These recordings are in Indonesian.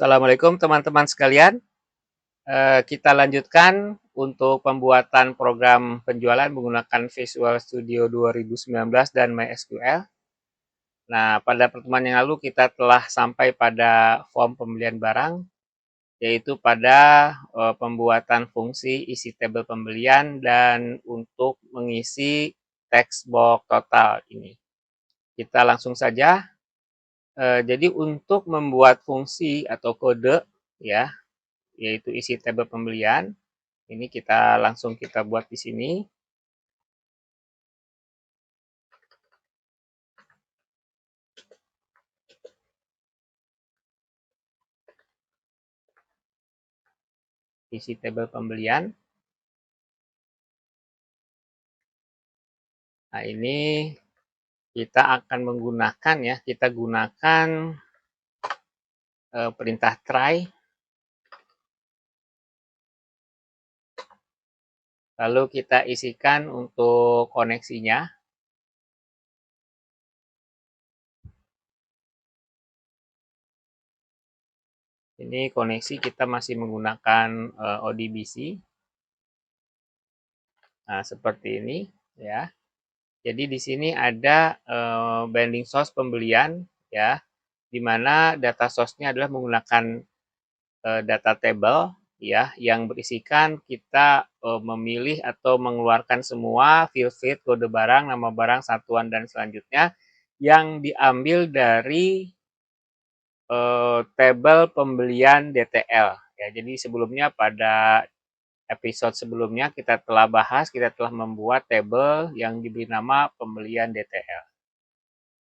Assalamualaikum teman-teman sekalian. Kita lanjutkan untuk pembuatan program penjualan menggunakan Visual Studio 2019 dan MySQL. Nah, pada pertemuan yang lalu kita telah sampai pada form pembelian barang, yaitu pada pembuatan fungsi isi tabel pembelian dan untuk mengisi text box total ini. Kita langsung saja. Jadi untuk membuat fungsi atau kode ya, yaitu isi tabel pembelian. Ini kita buat di sini. Isi tabel pembelian. Nah, ini kita akan menggunakan ya, kita gunakan perintah try. Lalu kita isikan untuk koneksinya. Ini koneksi kita masih menggunakan ODBC. Nah, seperti ini ya. Jadi di sini ada binding source pembelian ya, di mana data source-nya adalah menggunakan data table ya, yang berisikan kita memilih atau mengeluarkan semua field, kode barang, nama barang, satuan dan selanjutnya yang diambil dari tabel pembelian DTL ya. Jadi sebelumnya pada episode sebelumnya kita telah bahas, kita telah membuat tabel yang diberi nama pembelian DTL.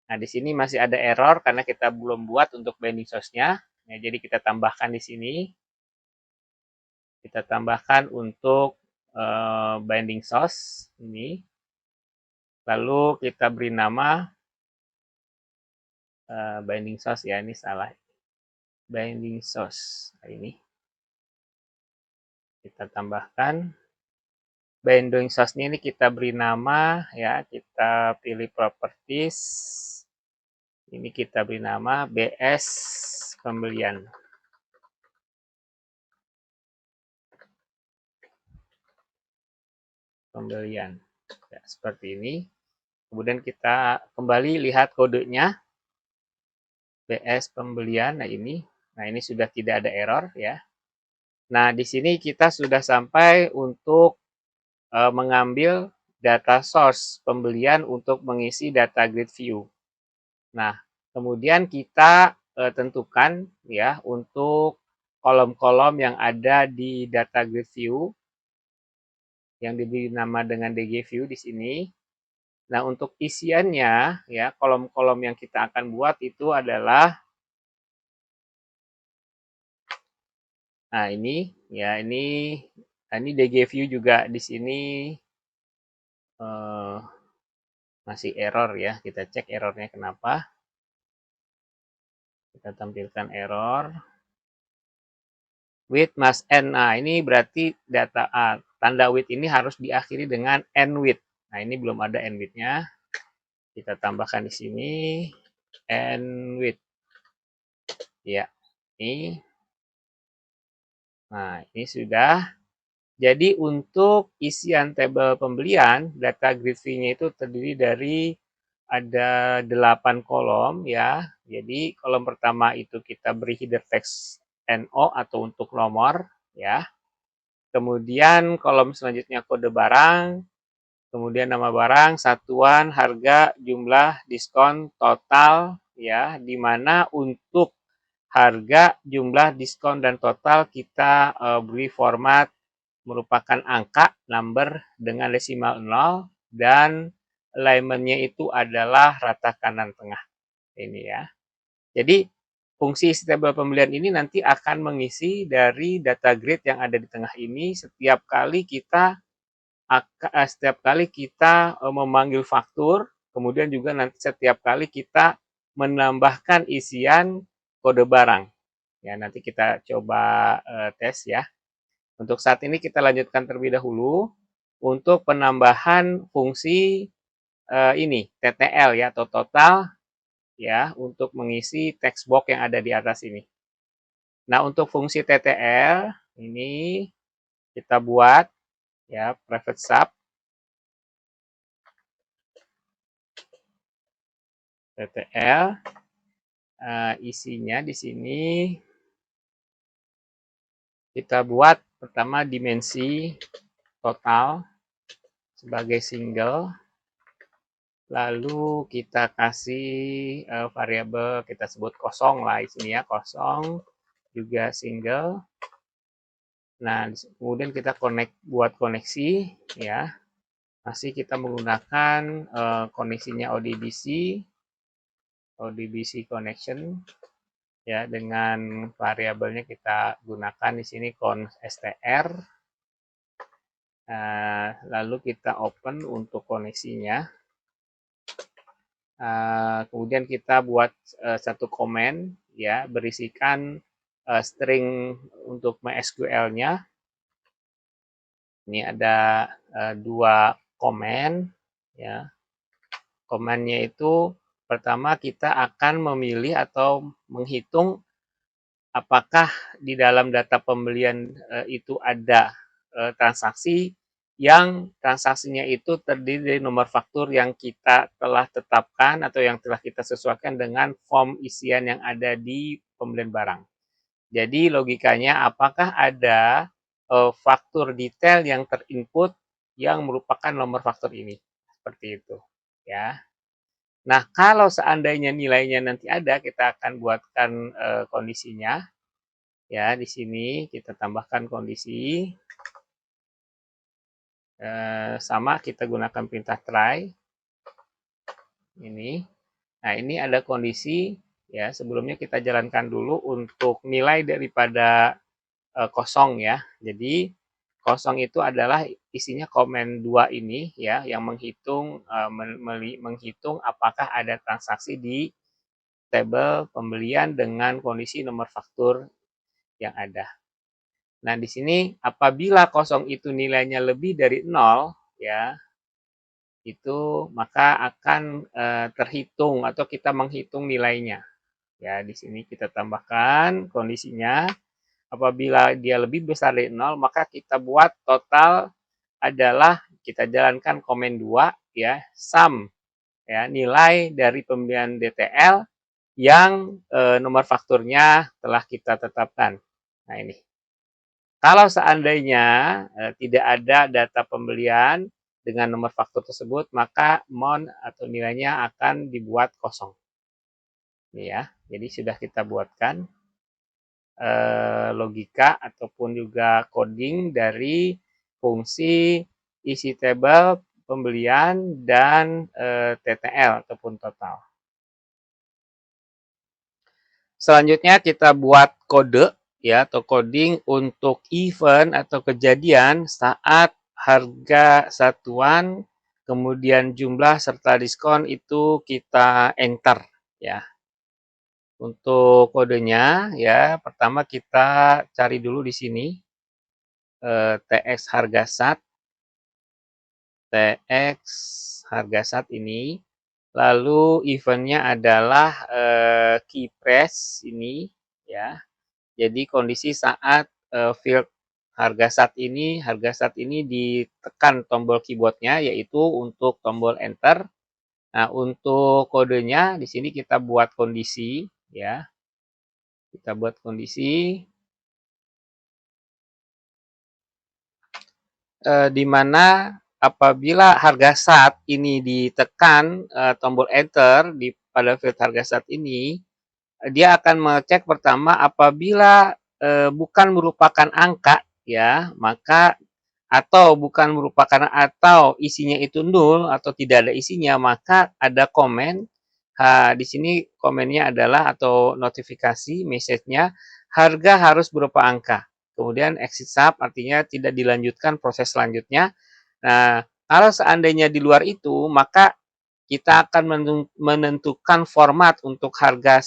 Nah, di sini masih ada error karena kita belum buat untuk binding source-nya. Ya, jadi kita tambahkan di sini. Kita tambahkan untuk binding source ini. Lalu kita beri nama binding source ya, ini salah. Binding source. Nah, ini. Kita tambahkan binding source-nya ini kita beri nama ya, kita pilih properties. Ini kita beri nama BS pembelian. Pembelian. Ya, seperti ini. Kemudian kita kembali lihat kodenya. BS pembelian. Nah, ini sudah tidak ada error ya. Nah, di sini kita sudah sampai untuk mengambil data source pembelian untuk mengisi data grid view. Nah, kemudian kita tentukan ya untuk kolom-kolom yang ada di data grid view yang diberi nama dengan DG view di sini. Nah, untuk isiannya ya, kolom-kolom yang kita akan buat itu adalah ini DG view juga di sini masih error ya. Kita cek errornya kenapa. Kita tampilkan error. With must end. Nah, ini berarti data tanda with ini harus diakhiri dengan end with. Nah, ini belum ada end with-nya. Kita tambahkan di sini end with. Ya, ini. Nah, ini sudah. Jadi untuk isian tabel pembelian, data grid view-nya itu terdiri dari ada 8 kolom ya. Jadi kolom pertama itu kita beri header text NO atau untuk nomor ya. Kemudian kolom selanjutnya kode barang, kemudian nama barang, satuan, harga, jumlah, diskon, total ya, di mana untuk harga, jumlah, diskon dan total kita beri format merupakan angka number dengan desimal 0 dan alignment-nya itu adalah rata kanan tengah. Ini ya. Jadi fungsi tabel pembelian ini nanti akan mengisi dari data grid yang ada di tengah ini setiap kali kita memanggil faktur, kemudian juga nanti setiap kali kita menambahkan isian kode barang. Ya, nanti kita coba tes ya. Untuk saat ini kita lanjutkan terlebih dahulu untuk penambahan fungsi ini TTL ya, atau total ya, untuk mengisi text box yang ada di atas ini. Nah, untuk fungsi TTL ini kita buat ya private sub TTL, isinya di sini kita buat pertama dimensi total sebagai single, lalu kita kasih variabel, kita sebut kosong lah di sini ya, kosong juga single. Nah, kemudian kita buat koneksi ya. Masih kita menggunakan koneksinya ODBC connection ya, dengan variabelnya kita gunakan di sini constr. Lalu kita open untuk koneksinya. Kemudian kita buat satu komen ya, berisikan string untuk MySQL-nya. Ini ada dua komen ya. Komennya itu pertama kita akan memilih atau menghitung apakah di dalam data pembelian itu ada transaksi yang transaksinya itu terdiri dari nomor faktur yang kita telah tetapkan atau yang telah kita sesuaikan dengan form isian yang ada di pembelian barang. Jadi logikanya apakah ada faktur detail yang terinput yang merupakan nomor faktur ini. Seperti itu ya. Nah, kalau seandainya nilainya nanti ada, kita akan buatkan kondisinya. Ya, di sini kita tambahkan kondisi. Sama kita gunakan perintah try. Ini. Nah, ini ada kondisi ya. Sebelumnya kita jalankan dulu untuk nilai daripada kosong ya. Jadi kosong itu adalah isinya komen 2 ini ya, yang menghitung menghitung apakah ada transaksi di tabel pembelian dengan kondisi nomor faktur yang ada. Nah, di sini apabila kosong itu nilainya lebih dari 0 ya, itu maka akan terhitung atau kita menghitung nilainya. Ya, di sini kita tambahkan kondisinya. Apabila dia lebih besar dari 0, maka kita buat total adalah kita jalankan komen 2 ya, sum ya, nilai dari pembelian DTL yang nomor fakturnya telah kita tetapkan. Nah, ini. Kalau seandainya tidak ada data pembelian dengan nomor faktur tersebut, maka mon atau nilainya akan dibuat kosong. Ini ya, jadi sudah kita buatkan logika ataupun juga coding dari fungsi isi tabel pembelian dan TTL ataupun total. Selanjutnya kita buat kode ya atau coding untuk event atau kejadian saat harga satuan kemudian jumlah serta diskon itu kita enter ya. Untuk kodenya ya, pertama kita cari dulu di sini TX harga sat, TX harga sat ini, lalu eventnya adalah key press ini ya. Jadi kondisi saat field harga sat ini ditekan tombol keyboardnya yaitu untuk tombol enter. Nah, untuk kodenya di sini kita buat kondisi ya. Kita buat kondisi di mana apabila harga sat ini ditekan tombol enter pada field harga sat ini, dia akan mengecek pertama apabila bukan merupakan angka ya, maka atau bukan merupakan atau isinya itu nol atau tidak ada isinya, maka ada komen. Di sini komennya adalah atau notifikasi message-nya harga harus berupa angka. Kemudian exit sub artinya tidak dilanjutkan proses selanjutnya. Nah, kalau seandainya di luar itu, maka kita akan menentukan format untuk harga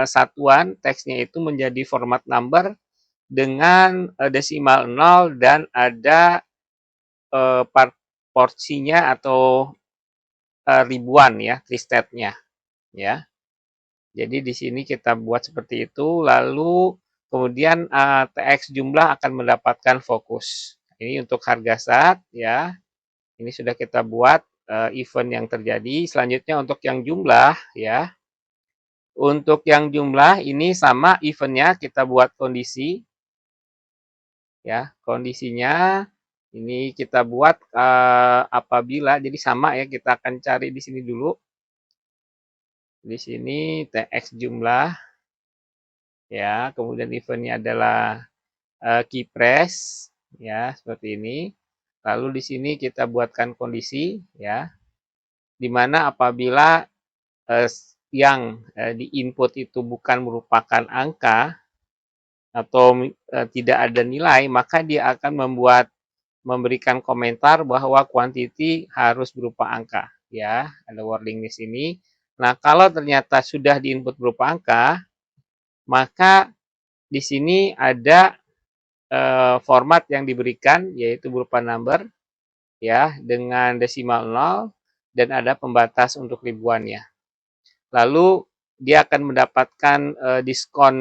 satuan teksnya itu menjadi format number dengan desimal 0 dan ada porsinya atau ribuan ya, tristate-nya ya. Jadi di sini kita buat seperti itu, lalu kemudian TX jumlah akan mendapatkan fokus. Ini untuk harga saat ya. Ini sudah kita buat event yang terjadi. Selanjutnya untuk yang jumlah ya. Untuk yang jumlah ini sama eventnya kita buat kondisi ya. Kondisinya ini kita buat apabila, jadi sama ya, kita akan cari di sini dulu. Di sini TX jumlah ya, kemudian eventnya adalah key press ya, seperti ini. Lalu di sini kita buatkan kondisi ya, di mana apabila yang di input itu bukan merupakan angka atau tidak ada nilai, maka dia akan memberikan komentar bahwa quantity harus berupa angka ya. Ada wording di sini. Nah, kalau ternyata sudah di input berupa angka, maka di sini ada format yang diberikan yaitu berupa number ya dengan desimal 0 dan ada pembatas untuk ribuannya. Lalu dia akan mendapatkan diskon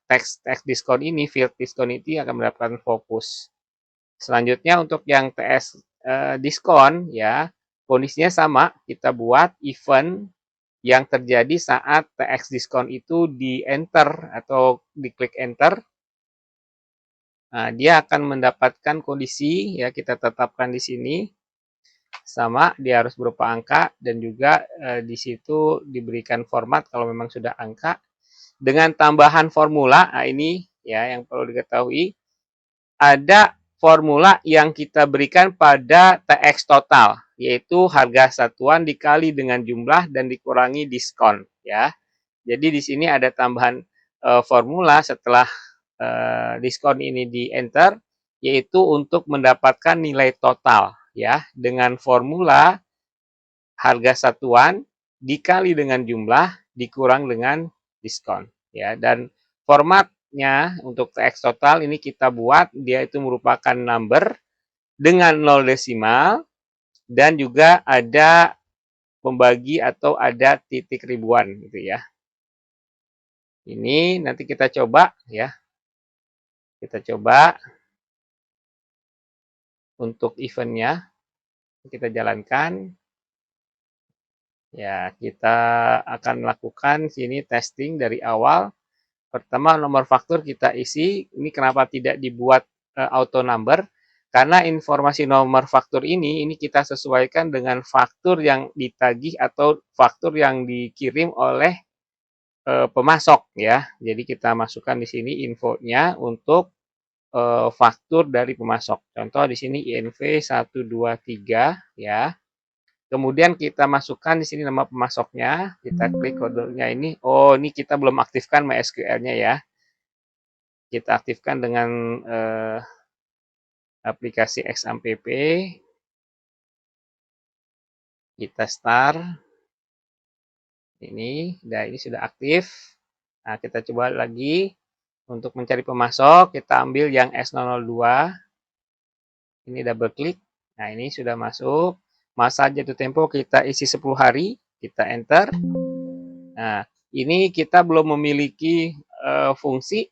teks diskon ini, field diskon ini akan mendapatkan fokus. Selanjutnya untuk yang TS diskon ya, kondisinya sama, kita buat event yang terjadi saat TX diskon itu di enter atau diklik enter. Nah, dia akan mendapatkan kondisi ya, kita tetapkan di sini sama, dia harus berupa angka dan juga di situ diberikan format kalau memang sudah angka dengan tambahan formula. Nah, ini ya yang perlu diketahui, ada formula yang kita berikan pada TX total, yaitu harga satuan dikali dengan jumlah dan dikurangi diskon ya. Jadi di sini ada tambahan formula setelah diskon ini di enter, yaitu untuk mendapatkan nilai total ya, dengan formula harga satuan dikali dengan jumlah dikurang dengan diskon ya. Dan formatnya untuk TX total ini kita buat, dia itu merupakan number dengan 0 desimal dan juga ada pembagi atau ada titik ribuan gitu ya. Ini nanti kita coba ya. Kita coba untuk eventnya, kita jalankan. Ya, kita akan lakukan sini testing dari awal. Pertama nomor faktur kita isi. Ini kenapa tidak dibuat auto number? Karena informasi nomor faktur ini kita sesuaikan dengan faktur yang ditagih atau faktur yang dikirim oleh pemasok ya. Jadi kita masukkan di sini infonya untuk faktur dari pemasok. Contoh di sini INV 123 ya. Kemudian kita masukkan di sini nama pemasoknya, kita klik kodenya ini. Oh, ini kita belum aktifkan MySQL-nya ya. Kita aktifkan dengan aplikasi XAMPP. Kita start. Ini sudah aktif. Nah, kita coba lagi untuk mencari pemasok, kita ambil yang S002. Ini double klik. Nah, ini sudah masuk. Masa jatuh tempo kita isi 10 hari, kita enter. Nah, ini kita belum memiliki fungsi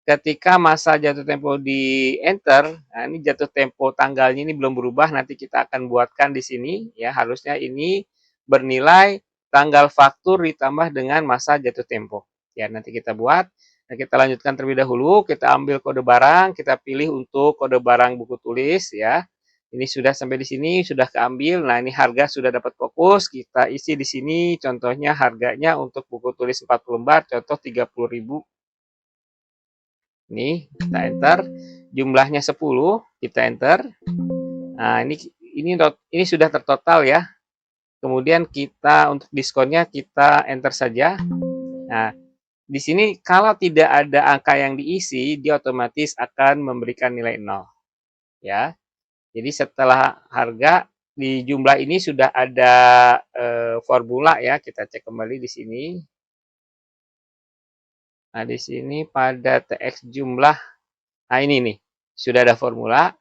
ketika masa jatuh tempo di enter. Nah, ini jatuh tempo tanggalnya ini belum berubah, nanti kita akan buatkan di sini ya. Harusnya ini bernilai tanggal faktur ditambah dengan masa jatuh tempo. Ya, nanti kita buat. Nah, kita lanjutkan terlebih dahulu, kita ambil kode barang, kita pilih untuk kode barang buku tulis ya. Ini sudah sampai di sini, sudah keambil. Nah, ini harga sudah dapat fokus, kita isi di sini contohnya harganya untuk buku tulis 40 lembar, contoh 30.000. Ini kita enter, jumlahnya 10, kita enter. Nah, ini sudah tertotal ya. Kemudian kita untuk diskonnya kita enter saja. Nah, di sini kalau tidak ada angka yang diisi, dia otomatis akan memberikan nilai 0. Ya. Jadi setelah harga di jumlah ini sudah ada formula ya, kita cek kembali di sini. Nah, di sini pada TX jumlah, nah ini nih, sudah ada formula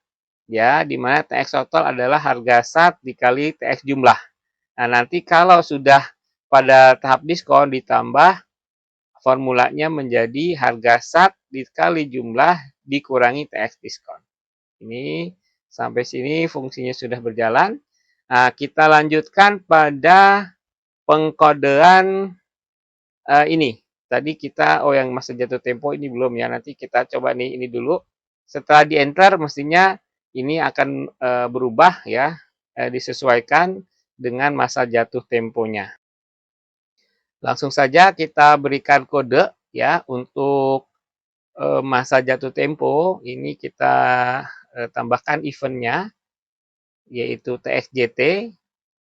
ya, di mana TX total adalah harga sat dikali TX jumlah. Nah, nanti kalau sudah pada tahap diskon ditambah formulanya menjadi harga SAT dikali jumlah dikurangi TX diskon. Ini sampai sini fungsinya sudah berjalan. Nah, kita lanjutkan pada pengkodean ini. Tadi kita, yang masa jatuh tempo ini belum ya, nanti kita coba nih ini dulu. Setelah di enter mestinya ini akan berubah ya, disesuaikan dengan masa jatuh temponya. Langsung saja kita berikan kode ya untuk masa jatuh tempo. Ini kita tambahkan eventnya, yaitu TXJT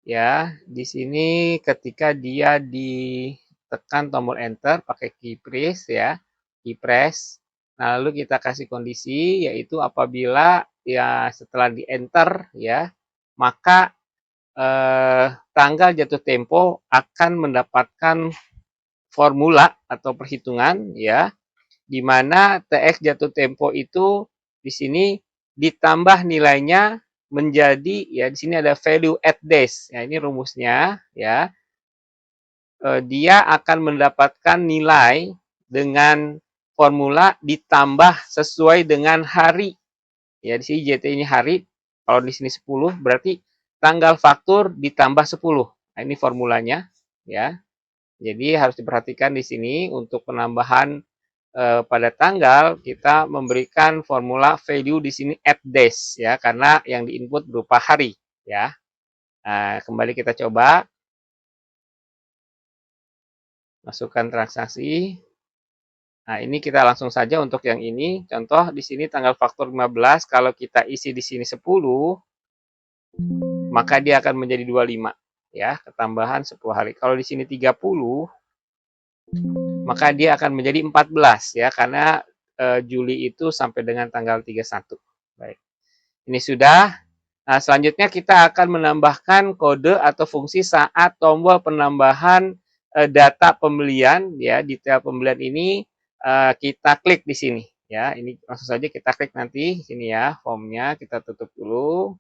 ya. Di sini ketika dia ditekan tombol enter pakai key press ya, key press. Nah, lalu kita kasih kondisi yaitu apabila ya setelah di enter ya, maka tanggal jatuh tempo akan mendapatkan formula atau perhitungan ya, di mana TX jatuh tempo itu di sini ditambah nilainya menjadi ya, di sini ada value at days. Ya, ini rumusnya ya. Dia akan mendapatkan nilai dengan formula ditambah sesuai dengan hari. Ya, di sini JT ini hari, kalau di sini 10 berarti tanggal faktur ditambah 10. Nah, ini formulanya ya. Jadi harus diperhatikan di sini untuk penambahan pada tanggal kita memberikan formula value di sini at days ya, karena yang diinput berupa hari ya. Nah, kembali kita coba masukkan transaksi. Nah, ini kita langsung saja untuk yang ini. Contoh di sini tanggal faktur 15, kalau kita isi di sini 10, maka dia akan menjadi 25 ya, ketambahan 10 hari. Kalau di sini 30, maka dia akan menjadi 14 ya, karena Juli itu sampai dengan tanggal 31. Baik. Ini sudah. Nah, selanjutnya kita akan menambahkan kode atau fungsi saat tombol penambahan data pembelian ya, detail pembelian ini kita klik di sini ya. Ini langsung saja kita klik nanti sini ya, formnya kita tutup dulu.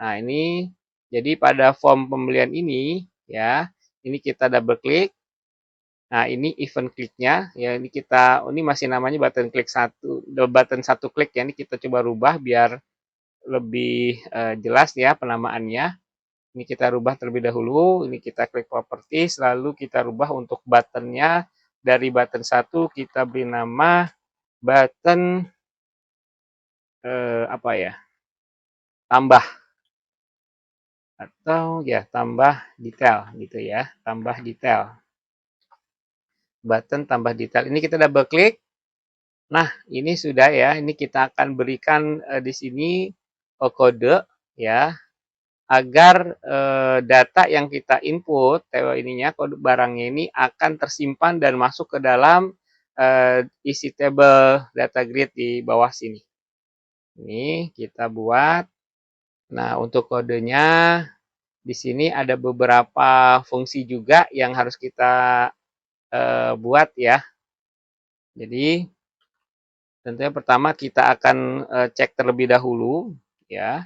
Nah, ini jadi pada form pembelian ini ya, ini kita double klik. Nah, ini event kliknya ya, ini masih namanya button klik button satu klik ya. Ini kita coba rubah biar lebih jelas ya penamaannya. Ini kita rubah terlebih dahulu. Ini kita klik properties, lalu kita rubah untuk buttonnya dari button 1 kita beri nama button apa ya? Tambah atau ya tambah detail gitu ya, tambah detail. Button tambah detail. Ini kita double klik. Nah, ini sudah ya. Ini kita akan berikan di sini kode ya, agar data yang kita input ininya, kode barangnya ini akan tersimpan dan masuk ke dalam isi table data grid di bawah sini. Ini kita buat. Nah, untuk kodenya di sini ada beberapa fungsi juga yang harus kita buat ya. Jadi tentunya pertama kita akan cek terlebih dahulu ya.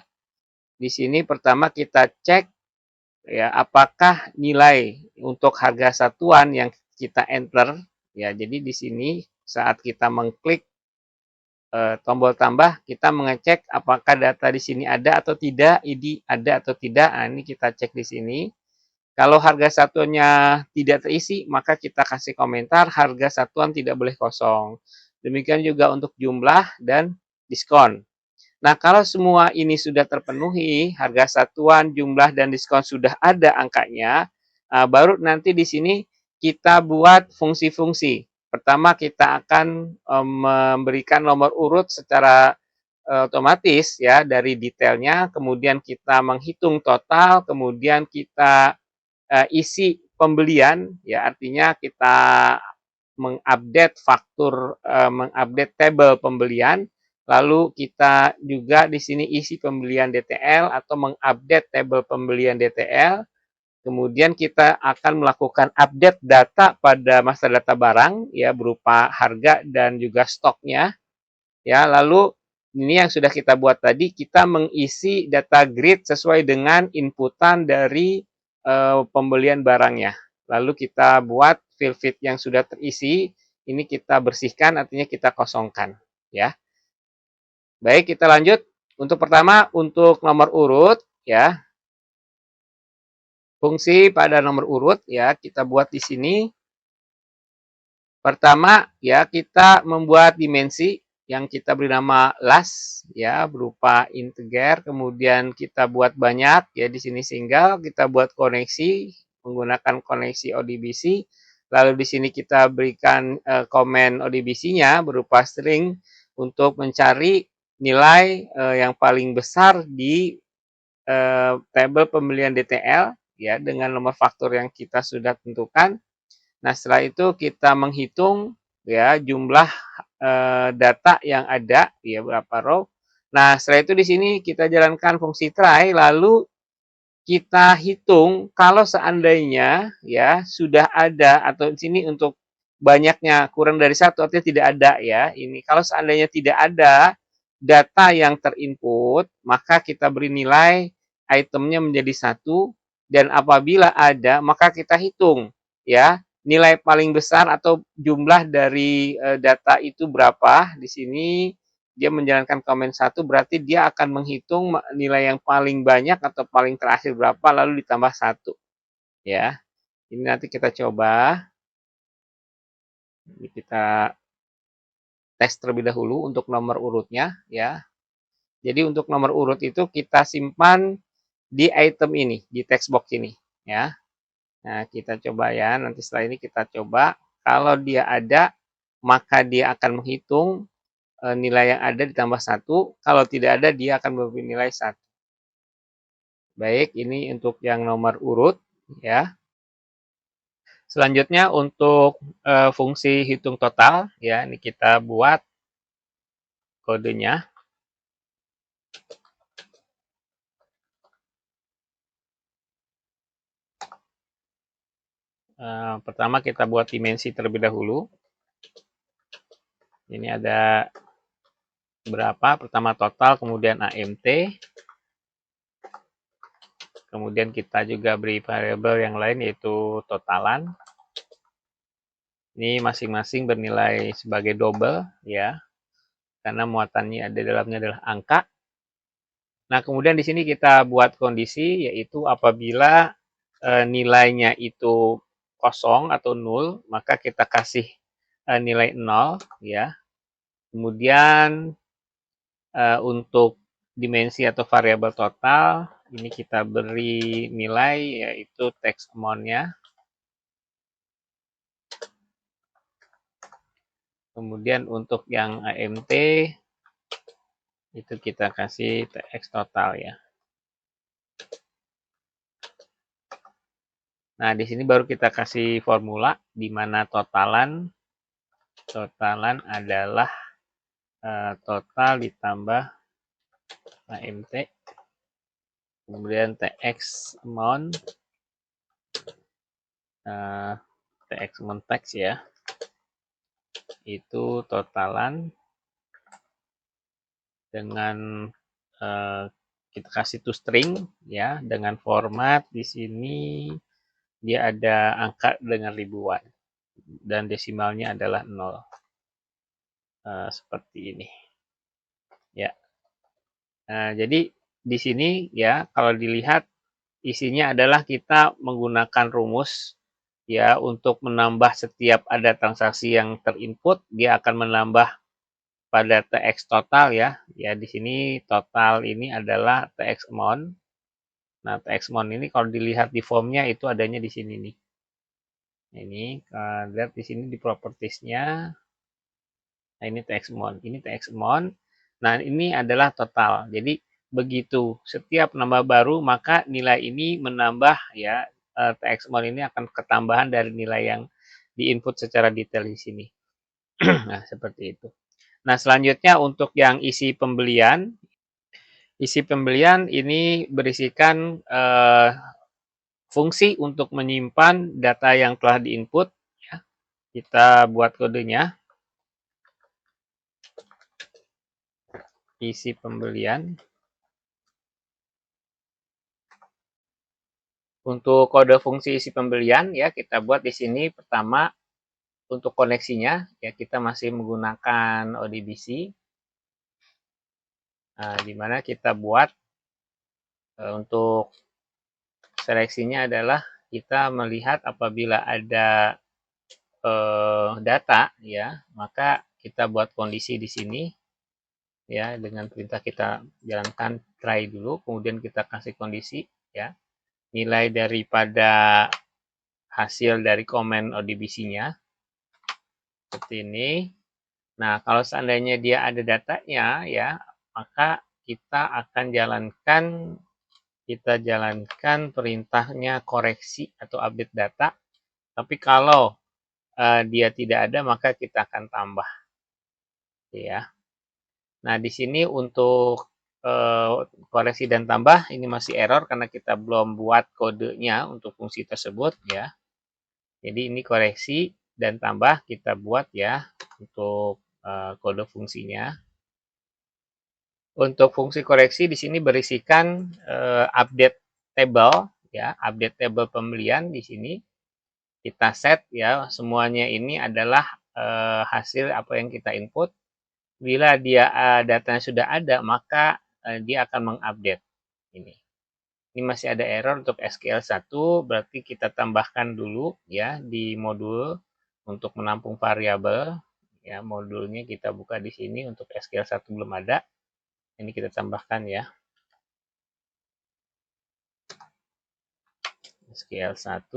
Di sini pertama kita cek ya, apakah nilai untuk harga satuan yang kita enter ya. Jadi di sini saat kita mengklik tombol tambah, kita mengecek apakah data di sini ada atau tidak, ID ada atau tidak. Nah, ini kita cek di sini. Kalau harga satuannya tidak terisi, maka kita kasih komentar harga satuan tidak boleh kosong. Demikian juga untuk jumlah dan diskon. Nah, kalau semua ini sudah terpenuhi, harga satuan, jumlah, dan diskon sudah ada angkanya, baru nanti di sini kita buat fungsi-fungsi. Pertama, kita akan memberikan nomor urut secara otomatis ya dari detailnya, kemudian kita menghitung total, kemudian kita isi pembelian ya, artinya kita mengupdate faktur, mengupdate tabel pembelian, lalu kita juga di sini isi pembelian DTL atau mengupdate tabel pembelian DTL. Kemudian kita akan melakukan update data pada master data barang ya, berupa harga dan juga stoknya ya. Lalu ini yang sudah kita buat tadi, kita mengisi data grid sesuai dengan inputan dari pembelian barangnya. Lalu kita buat field yang sudah terisi ini kita bersihkan, artinya kita kosongkan ya. Baik, kita lanjut. Untuk pertama, untuk nomor urut ya. Fungsi pada nomor urut ya, kita buat di sini. Pertama ya, kita membuat dimensi yang kita beri nama las ya, berupa integer, kemudian kita buat banyak ya, di sini single, kita buat koneksi menggunakan koneksi ODBC. Lalu di sini kita berikan komen ODBC-nya berupa string untuk mencari nilai yang paling besar di tabel pembelian DTL ya, dengan nomor faktor yang kita sudah tentukan. Nah, setelah itu kita menghitung ya jumlah data yang ada ya, berapa row. Nah, setelah itu di sini kita jalankan fungsi try, lalu kita hitung kalau seandainya ya sudah ada, atau di sini untuk banyaknya kurang dari satu artinya tidak ada ya. Ini kalau seandainya tidak ada data yang terinput, maka kita beri nilai itemnya menjadi satu, dan apabila ada maka kita hitung ya nilai paling besar atau jumlah dari data itu berapa. Di sini dia menjalankan komen satu, berarti dia akan menghitung nilai yang paling banyak atau paling terakhir berapa, lalu ditambah satu ya. Ini nanti kita coba, kita tes terlebih dahulu untuk nomor urutnya ya. Jadi untuk nomor urut itu kita simpan di item ini, di text box ini ya. Nah, kita coba ya, nanti setelah ini kita coba, kalau dia ada maka dia akan menghitung nilai yang ada ditambah satu, kalau tidak ada dia akan memberi nilai satu. Baik, ini untuk yang nomor urut ya. Selanjutnya untuk fungsi hitung total ya, ini kita buat kodenya. Pertama kita buat dimensi terlebih dahulu. Ini ada berapa? Pertama total, kemudian AMT. Kemudian kita juga beri variabel yang lain yaitu totalan. Ini masing-masing bernilai sebagai double ya, karena muatannya ada dalamnya adalah angka. Nah, kemudian di sini kita buat kondisi yaitu apabila nilainya itu kosong atau nol, maka kita kasih nilai 0 ya. Kemudian untuk dimensi atau variabel total, ini kita beri nilai yaitu text amount-nya. Kemudian untuk yang AMT itu kita kasih TX total ya. Nah, di sini baru kita kasih formula di mana totalan adalah total ditambah AMT, kemudian TX amount, TX amount text ya, itu totalan dengan kita kasih to string ya, dengan format di sini dia ada angka dengan ribuan dan desimalnya adalah 0. Seperti ini ya. Jadi di sini ya, kalau dilihat isinya adalah kita menggunakan rumus ya untuk menambah setiap ada transaksi yang terinput, dia akan menambah pada TX total ya. Ya, di sini total ini adalah TX amount. Nah, TX amount ini kalau dilihat di formnya itu adanya di sini nih. Ini lihat di sini di propertiesnya. Nah, ini TX amount. Ini TX amount. Nah, ini adalah total. Jadi begitu setiap nambah baru maka nilai ini menambah ya, TX amount ini akan ketambahan dari nilai yang diinput secara detail di sini. Nah, seperti itu. Nah, selanjutnya untuk yang isi pembelian. Isi pembelian ini berisikan fungsi untuk menyimpan data yang telah diinput ya. Kita buat kodenya. Isi pembelian. Untuk kode fungsi isi pembelian ya kita buat di sini pertama untuk koneksinya ya kita masih menggunakan ODBC, di mana kita buat untuk seleksinya adalah kita melihat apabila ada data ya maka kita buat kondisi di sini ya dengan perintah kita jalankan try dulu kemudian kita kasih kondisi ya nilai daripada hasil dari komen ODBC-nya seperti ini. Nah, kalau seandainya dia ada datanya ya, maka kita jalankan perintahnya koreksi atau update data. Tapi kalau dia tidak ada, maka kita akan tambah ya. Nah, di sini untuk koreksi dan tambah ini masih error karena kita belum buat kodenya untuk fungsi tersebut ya. Jadi ini koreksi dan tambah kita buat ya untuk kode fungsinya. Untuk fungsi koreksi di sini berisikan update table ya, update table pembelian di sini kita set ya semuanya ini adalah hasil apa yang kita input. Bila dia datanya sudah ada maka dia akan mengupdate ini. Ini masih ada error untuk SQL1 berarti kita tambahkan dulu ya di modul untuk menampung variabel ya modulnya kita buka di sini untuk SQL1 belum ada. Ini kita tambahkan ya. SQL1.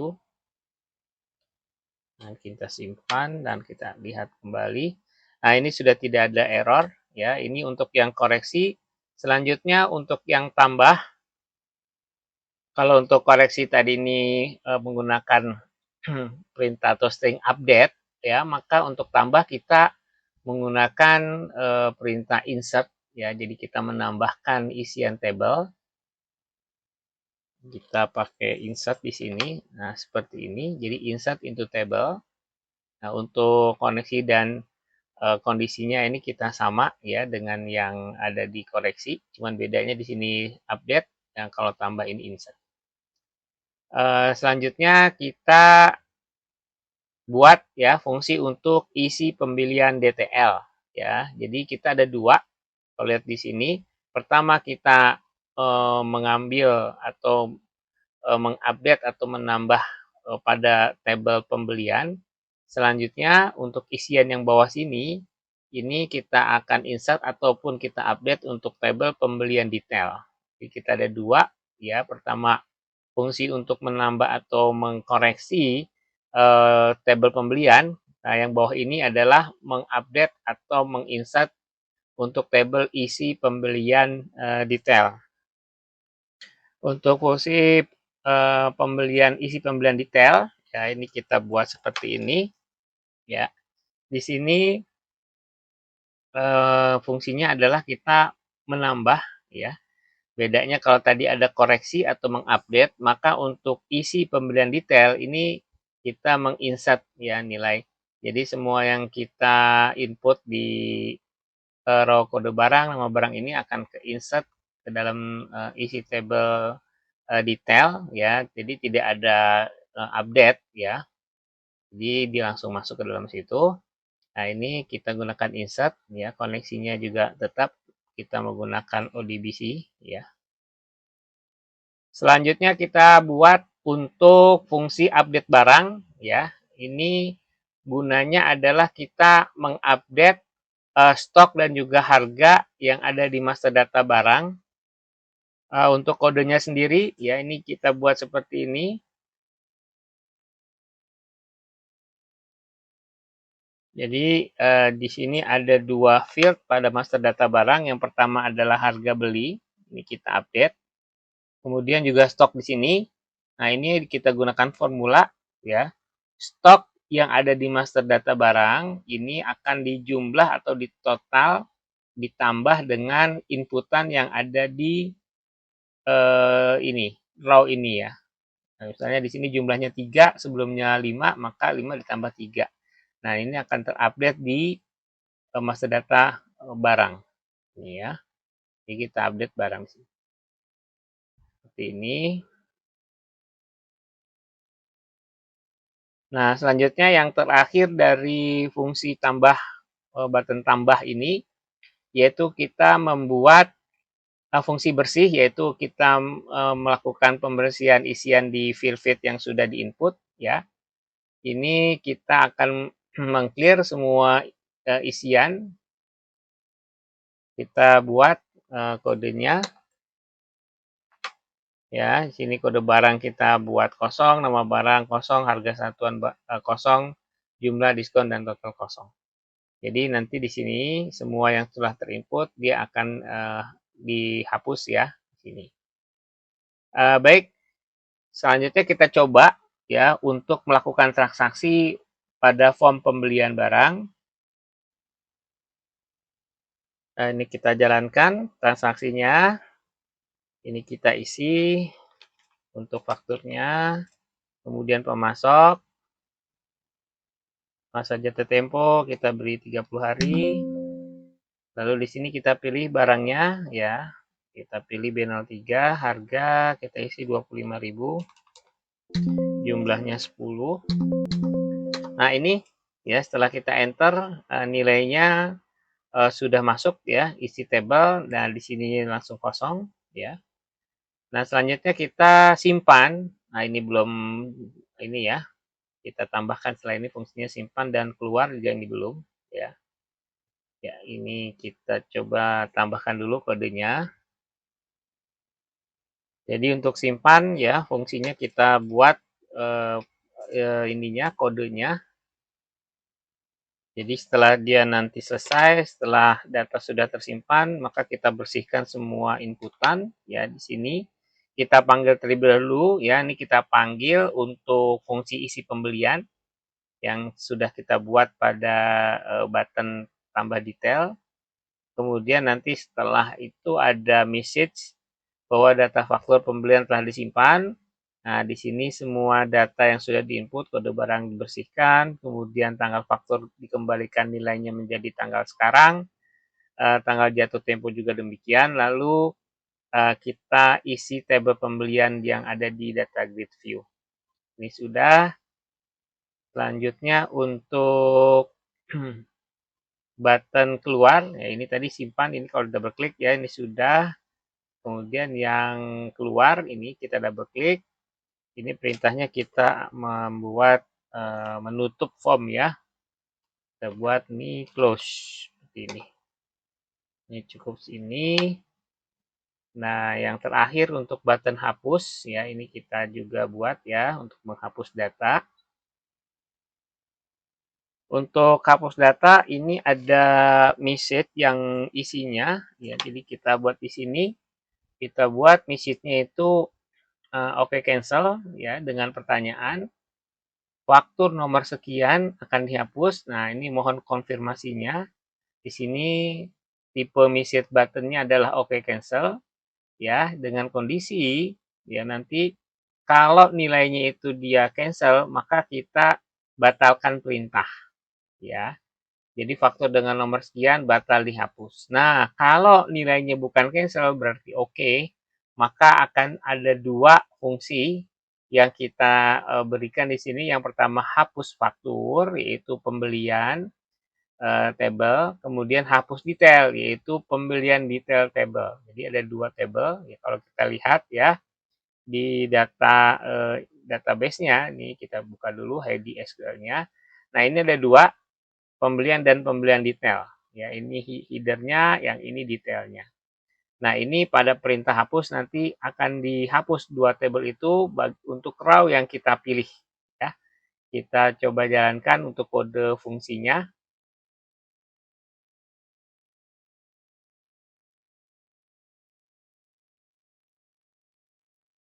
Nah, kita simpan dan kita lihat kembali. Nah, ini sudah tidak ada error ya. Ini untuk yang koreksi. Selanjutnya untuk yang tambah. Kalau untuk koreksi tadi ini menggunakan perintah atau string update ya, maka untuk tambah kita menggunakan perintah insert ya. Jadi kita menambahkan isian table. Kita pakai insert di sini. Nah, seperti ini. Jadi insert into table. Nah, untuk koneksi dan kondisinya ini kita sama ya dengan yang ada di koreksi. Cuman bedanya di sini update, yang kalau tambah ini insert. Selanjutnya kita buat ya fungsi untuk isi pembelian DTL ya. Jadi kita ada dua. Kalau lihat di sini, pertama kita mengambil atau mengupdate atau menambah pada tabel pembelian. Selanjutnya untuk isian yang bawah sini, ini kita akan insert ataupun kita update untuk tabel pembelian detail. Jadi kita ada dua, ya. Pertama fungsi untuk menambah atau mengkoreksi tabel pembelian. Nah, yang bawah ini adalah mengupdate atau menginsert untuk tabel isi pembelian detail. Untuk fungsi isi pembelian detail, ya ini kita buat seperti ini, ya. Di sini fungsinya adalah kita menambah, ya. Bedanya kalau tadi ada koreksi atau mengupdate, maka untuk isi pembelian detail ini kita menginsert ya nilai. Jadi semua yang kita input di row kode barang, nama barang ini akan ke insert ke dalam isi table detail ya. Jadi tidak ada update ya. Jadi dia langsung masuk ke dalam situ. Nah, ini kita gunakan insert ya. Koneksinya juga tetap kita menggunakan ODBC ya. Selanjutnya kita buat untuk fungsi update barang ya. Ini gunanya adalah kita mengupdate stok dan juga harga yang ada di master data barang. Untuk kodenya sendiri ya ini kita buat seperti ini. Jadi di sini ada dua field pada master data barang. Yang pertama adalah harga beli, ini kita update. Kemudian juga stok di sini. Nah, ini kita gunakan formula ya. Stok yang ada di master data barang ini akan dijumlah atau ditotal ditambah dengan inputan yang ada di ini, row ini ya. Nah, misalnya di sini jumlahnya 3, sebelumnya 5, maka 5 ditambah 3. Nah, ini akan terupdate di master data barang. Ini ya. Jadi kita update barang seperti ini. Nah, selanjutnya yang terakhir dari fungsi tambah button tambah ini, yaitu kita membuat fungsi bersih, yaitu kita melakukan pembersihan isian di field feed yang sudah di-input, ya. Ini kita akan meng-clear semua isian. Kita buat kodenya, ya. Sini kode barang kita buat kosong, nama barang kosong, harga satuan kosong, jumlah diskon dan total kosong. Jadi nanti di sini semua yang telah terinput dia akan dihapus ya di sini. Baik, selanjutnya kita coba ya untuk melakukan transaksi pada form pembelian barang. Ini kita jalankan transaksinya. Ini kita isi untuk fakturnya, kemudian pemasok, masa jatuh tempo kita beri 30 hari. Lalu di sini kita pilih barangnya ya. Kita pilih B03, harga kita isi 25.000, jumlahnya 10. Nah, ini ya setelah kita enter nilainya sudah masuk ya, isi table dan di sini langsung kosong ya. Nah, selanjutnya kita simpan. Nah, ini belum ini ya. Kita tambahkan setelah ini fungsinya simpan dan keluar juga ini belum ya. Ya, ini kita coba tambahkan dulu kodenya. Jadi untuk simpan ya fungsinya kita buat ininya kodenya. Jadi setelah dia nanti selesai, setelah data sudah tersimpan, maka kita bersihkan semua inputan ya di sini. Kita panggil terlebih dahulu ya, ini kita panggil untuk fungsi isi pembelian yang sudah kita buat pada button tambah detail. Kemudian nanti setelah itu ada message bahwa data faktur pembelian telah disimpan. Nah, di sini semua data yang sudah diinput, kode barang dibersihkan, kemudian tanggal faktur dikembalikan nilainya menjadi tanggal sekarang, tanggal jatuh tempo juga demikian, lalu kita isi tabel pembelian yang ada di data grid view. Ini sudah. Selanjutnya untuk button keluar, ya ini tadi simpan, ini kalau double klik ya ini sudah. Kemudian yang keluar ini kita double klik. Ini perintahnya kita membuat menutup form ya. Kita buat ini close seperti ini. Ini cukup sini. Nah, yang terakhir untuk button hapus ya, ini kita juga buat ya untuk menghapus data. Untuk hapus data ini ada message yang isinya ya. Jadi kita buat di sini, kita buat message-nya itu oke cancel ya dengan pertanyaan faktur nomor sekian akan dihapus. Nah, ini mohon konfirmasinya. Di sini tipe message buttonnya adalah oke cancel ya dengan kondisi ya nanti kalau nilainya itu dia cancel maka kita batalkan perintah ya. Jadi faktur dengan nomor sekian batal dihapus. Nah, kalau nilainya bukan cancel berarti oke, maka akan ada dua fungsi yang kita berikan di sini. Yang pertama hapus faktur yaitu pembelian table, kemudian hapus detail yaitu pembelian detail table. Jadi ada dua table. Ya, kalau kita lihat ya di data database-nya, ini kita buka dulu ID SQL-nya. Nah, ini ada dua, pembelian dan pembelian detail. Ya, ini header-nya, yang ini detailnya. Nah, ini pada perintah hapus nanti akan dihapus dua tabel itu untuk row yang kita pilih. Ya, kita coba jalankan untuk kode fungsinya.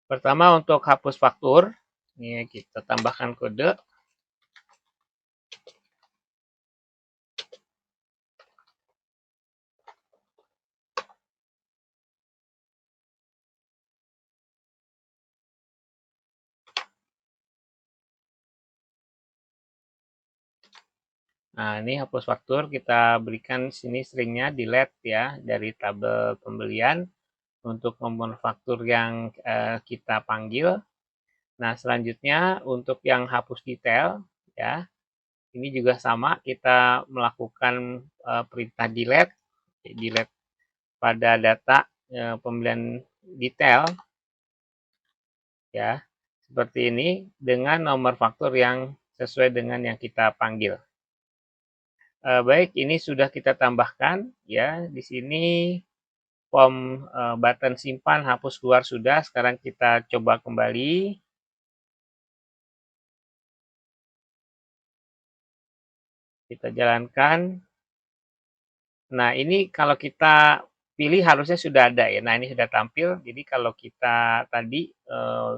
Pertama untuk hapus faktur, ini kita tambahkan kode. Nah, ini hapus faktur kita berikan sini stringnya delete ya dari tabel pembelian untuk nomor faktur yang kita panggil. Nah, selanjutnya untuk yang hapus detail, ya, ini juga sama, kita melakukan perintah delete, delete pada data pembelian detail, ya, seperti ini dengan nomor faktur yang sesuai dengan yang kita panggil. Baik, ini sudah kita tambahkan, ya, di sini form button simpan hapus keluar sudah. Sekarang kita coba kembali. Kita jalankan. Nah, ini kalau kita pilih harusnya sudah ada ya. Nah, ini sudah tampil. Jadi kalau kita tadi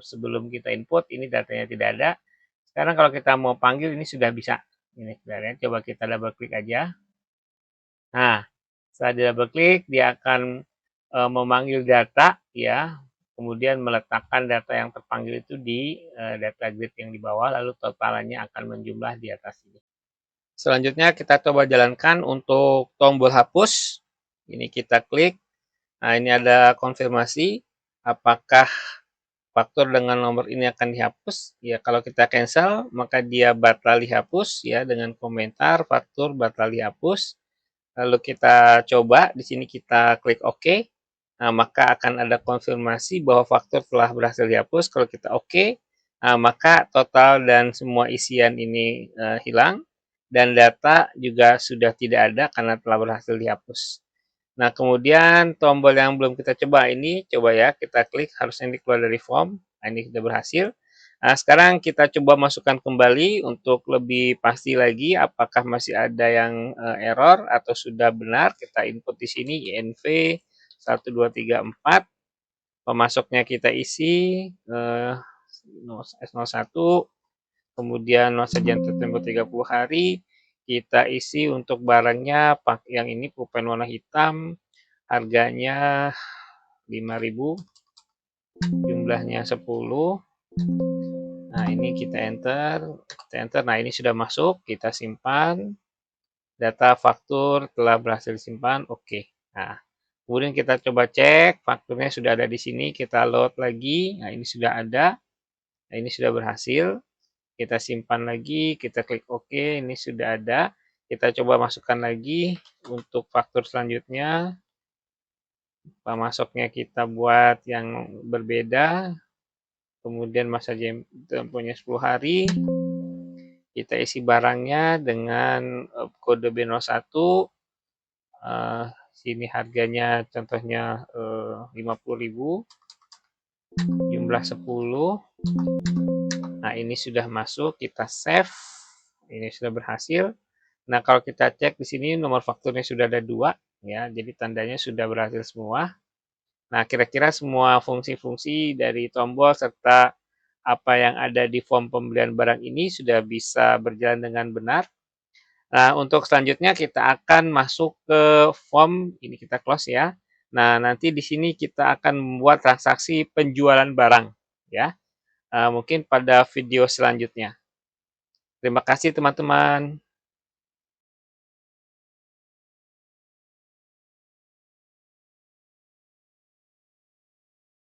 sebelum kita input ini datanya tidak ada. Sekarang kalau kita mau panggil ini sudah bisa. Ini sebenarnya coba kita double klik aja. Nah, setelah di double klik dia akan memanggil data ya. Kemudian meletakkan data yang terpanggil itu di data grid yang di bawah lalu totalannya akan menjumlah di atas ini. Selanjutnya kita coba jalankan untuk tombol hapus. Ini kita klik. Nah, ini ada konfirmasi apakah faktur dengan nomor ini akan dihapus. Ya, kalau kita cancel, maka dia batal dihapus ya dengan komentar faktur batal dihapus. Lalu kita coba di sini kita klik OK. Nah, maka akan ada konfirmasi bahwa faktur telah berhasil dihapus. Kalau kita OK, nah, maka total dan semua isian ini hilang dan data juga sudah tidak ada karena telah berhasil dihapus. Nah, kemudian tombol yang belum kita coba ini, coba ya, kita klik, harusnya ini keluar dari form. Nah, ini sudah berhasil. Nah, sekarang kita coba masukkan kembali untuk lebih pasti lagi apakah masih ada yang error atau sudah benar. Kita input di sini INV 1234. Pemasoknya kita isi S01, kemudian masa jam tempo 30 hari. Kita isi untuk barangnya yang ini pulpen warna hitam, harganya 5.000, jumlahnya 10. Nah, ini kita enter, Nah, ini sudah masuk, kita simpan. Data faktur telah berhasil disimpan, oke. Nah, kemudian kita coba cek, fakturnya sudah ada di sini, kita load lagi. Nah, ini sudah ada. Nah, ini sudah berhasil. Kita simpan lagi, kita klik OK, ini sudah ada. Kita coba masukkan lagi untuk faktur selanjutnya. Pemasoknya kita buat yang berbeda. Kemudian masa tempohnya 10 hari. Kita isi barangnya dengan kode B01. Sini harganya contohnya 50.000. Jumlah 10. Nah, ini sudah masuk, kita save. Ini sudah berhasil. Nah, kalau kita cek di sini nomor fakturnya sudah ada 2 ya. Jadi tandanya sudah berhasil semua. Nah, kira-kira semua fungsi-fungsi dari tombol serta apa yang ada di form pembelian barang ini sudah bisa berjalan dengan benar. Nah, untuk selanjutnya kita akan masuk ke form, ini kita close ya. Nah, nanti di sini kita akan membuat transaksi penjualan barang ya. Mungkin pada video selanjutnya. Terima kasih teman-teman.